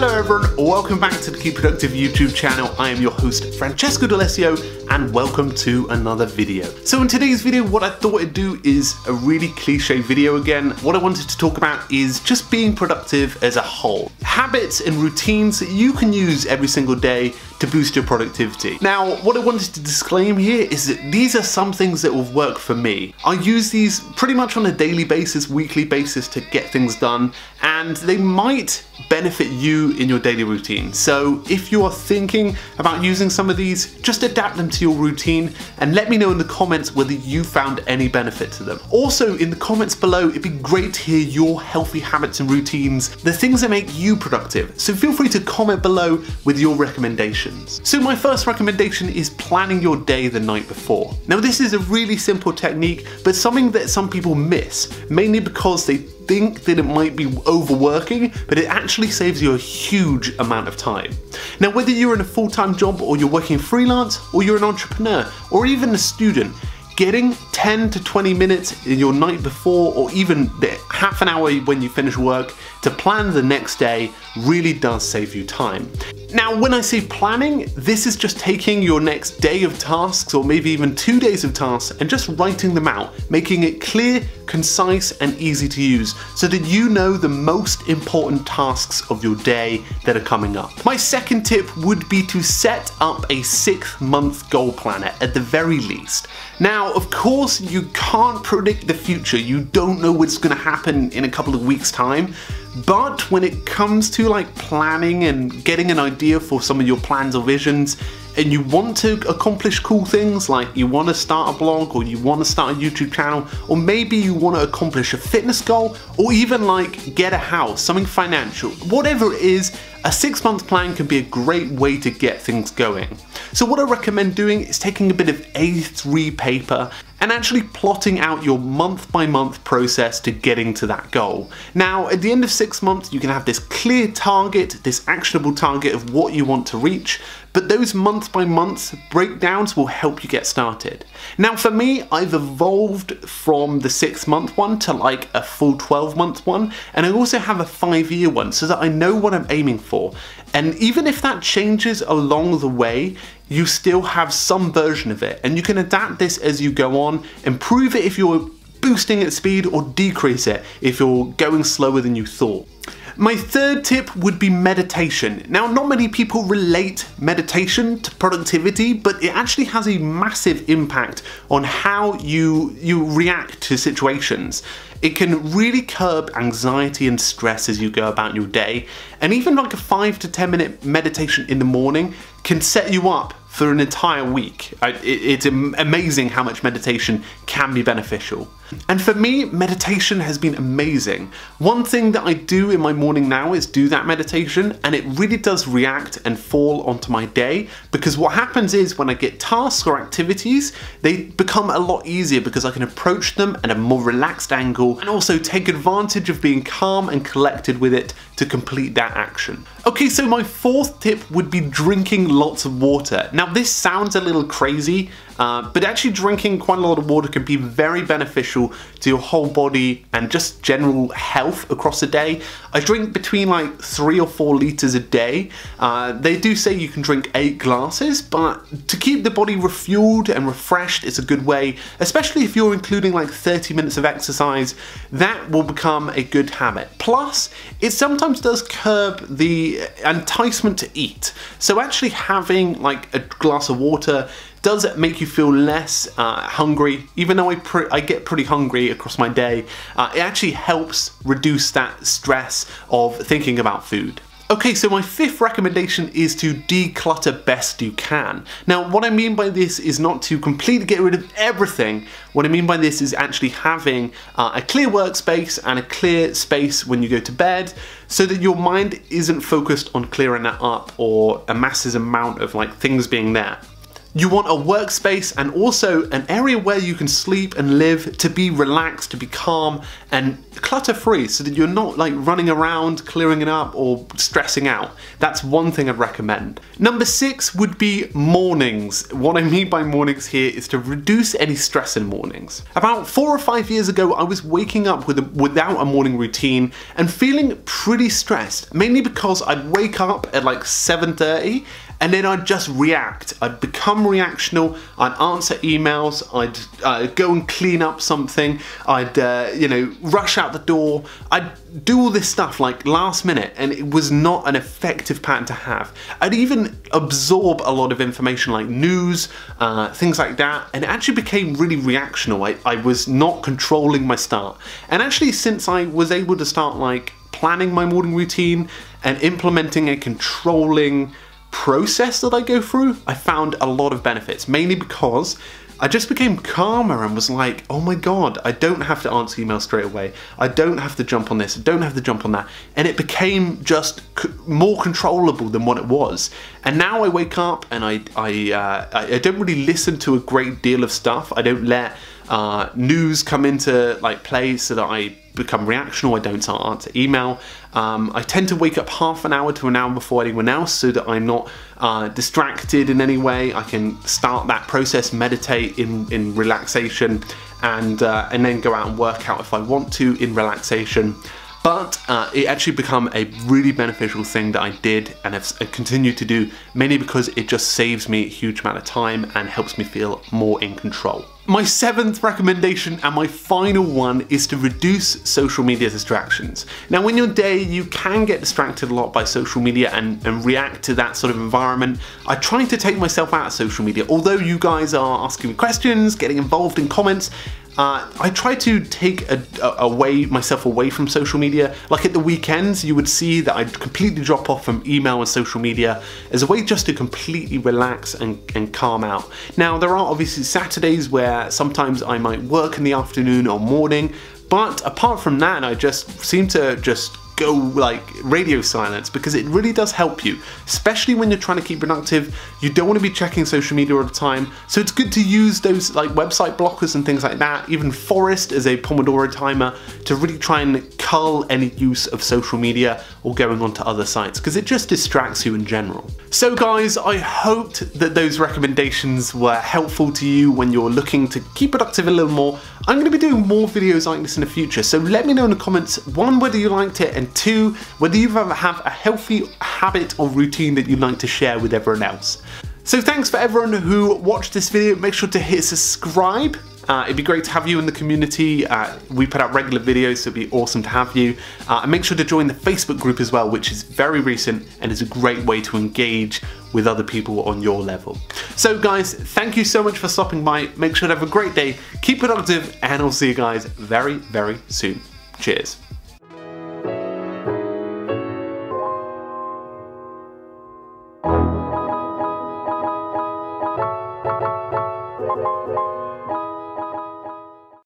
Hello everyone, welcome back to the Keep Productive YouTube channel. I am your host Francesco and welcome to another video. So in today's video what I thought I'd do is a really cliche video again. What I wanted to talk about is just being productive as a whole. Habits and routines that you can use every single day to boost your productivity. Now what I wanted to disclaim here is that these are some things that will work for me. I use these pretty much on a daily basis, weekly basis to get things done, and they might benefit you in your daily routine. So if you are thinking about using some of these, just adapt them to your routine and let me know in the comments whether you found any benefit to them. Also in the comments below, it'd be great to hear your healthy habits and routines, the things that make you productive. So feel free to comment below with your recommendations. So my first recommendation is planning your day the night before. Now this is a really simple technique, but something that some people miss, mainly because they think that it might be overworking, but it actually saves you a huge amount of time. Now whether you're in a full-time job or you're working freelance or you're an entrepreneur or even a student, getting 10 to 20 minutes in your night before or even half an hour when you finish work to plan the next day really does save you time. Now when I say planning, this is just taking your next day of tasks or maybe even 2 days of tasks and just writing them out, making it clear, concise and easy to use so that you know the most important tasks of your day that are coming up. My second tip would be to set up a 6-month goal planner at the very least. Now of course you can't predict the future, you don't know what's going to happen in a couple of weeks time, but when it comes to like planning and getting an idea for some of your plans or visions, and you want to accomplish cool things like you want to start a blog or you want to start a YouTube channel, or maybe you want to accomplish a fitness goal or even like get a house, something financial, whatever it is, a 6-month plan can be a great way to get things going. So what I recommend doing is taking a bit of A3 paper and actually plotting out your month-by-month process to getting to that goal. Now, at the end of 6 months, you can have this clear target, this actionable target of what you want to reach, but those month-by-month breakdowns will help you get started. Now, for me, I've evolved from the 6-month one to like a full 12-month one, and I also have a 5-year one so that I know what I'm aiming for. And even if that changes along the way, you still have some version of it, and you can adapt this as you go on, improve it if you're boosting its speed or decrease it if you're going slower than you thought. My third tip would be meditation. Now, not many people relate meditation to productivity, but it actually has a massive impact on how you react to situations. It can really curb anxiety and stress as you go about your day, and even like a 5 to 10 minute meditation in the morning can set you up for an entire week. It's amazing how much meditation can be beneficial. And for me, meditation has been amazing. One thing that I do in my morning now is do that meditation, and it really does react and fall onto my day, because what happens is when I get tasks or activities, they become a lot easier because I can approach them at a more relaxed angle and also take advantage of being calm and collected with it to complete that action. Okay, so my fourth tip would be drinking lots of water. Now this sounds a little crazy, but actually drinking quite a lot of water can be very beneficial to your whole body and just general health across the day. I drink between like 3 or 4 liters a day. They do say you can drink 8 glasses, but to keep the body refueled and refreshed is a good way, especially if you're including like 30 minutes of exercise. That will become a good habit. Plus, it sometimes does curb the enticement to eat. So actually having like a glass of water does it make you feel less hungry. Even though I get pretty hungry across my day, it actually helps reduce that stress of thinking about food. Okay, so my fifth recommendation is to declutter best you can. Now, what I mean by this is not to completely get rid of everything. What I mean by this is actually having a clear workspace and a clear space when you go to bed so that your mind isn't focused on clearing that up or a massive amount of like things being there. You want a workspace and also an area where you can sleep and live to be relaxed, to be calm and clutter-free, so that you're not like running around clearing it up or stressing out. That's one thing I'd recommend. Number 6 would be mornings. What I mean by mornings here is to reduce any stress in mornings. About 4 or 5 years ago, I was waking up without a morning routine and feeling pretty stressed, mainly because I'd wake up at like 7:30 and then I'd just react. I'd become reactional, I'd answer emails, I'd go and clean up something, I'd rush out the door, I'd do all this stuff like last minute, and it was not an effective pattern to have. I'd even absorb a lot of information like news, things like that, and it actually became really reactional. I was not controlling my start. And actually, since I was able to start like planning my morning routine and implementing a controlling process that I go through, I found a lot of benefits, mainly because I just became calmer and was like, oh my god, I don't have to answer emails straight away, I don't have to jump on this, I don't have to jump on that, and it became just more controllable than what it was. And now I wake up and I don't really listen to a great deal of stuff. I don't let news come into like play so that I become reactional. I don't answer email. I tend to wake up half an hour to an hour before anyone else so that I'm not distracted in any way. I can start that process, meditate in relaxation, and then go out and work out if I want to in relaxation. But it actually become a really beneficial thing that I did and have continued to do, mainly because it just saves me a huge amount of time and helps me feel more in control. My 7th recommendation and my final one is to reduce social media distractions. Now, in your day, you can get distracted a lot by social media and react to that sort of environment. I try to take myself out of social media. Although you guys are asking me questions, getting involved in comments, I try to take myself away from social media. Like at the weekends, you would see that I'd completely drop off from email and social media as a way just to completely relax and calm out. Now, there are obviously Saturdays where sometimes I might work in the afternoon or morning, but apart from that, I just seem to just go like radio silence, because it really does help you, especially when you're trying to keep productive. You don't want to be checking social media all the time, so it's good to use those like website blockers and things like that, even Forest as a Pomodoro timer, to really try and cull any use of social media or going onto other sites, because it just distracts you in general. So guys, I hoped that those recommendations were helpful to you when you're looking to keep productive a little more. I'm going to be doing more videos like this in the future, so let me know in the comments, 1, whether you liked it, and 2, whether you ever have a healthy habit or routine that you'd like to share with everyone else. So thanks for everyone who watched this video. Make sure to hit subscribe. It'd be great to have you in the community. We put out regular videos, so it'd be awesome to have you. And make sure to join the Facebook group as well, which is very recent and is a great way to engage with other people on your level. So guys, thank you so much for stopping by. Make sure to have a great day, keep productive, and I'll see you guys very, very soon. Cheers.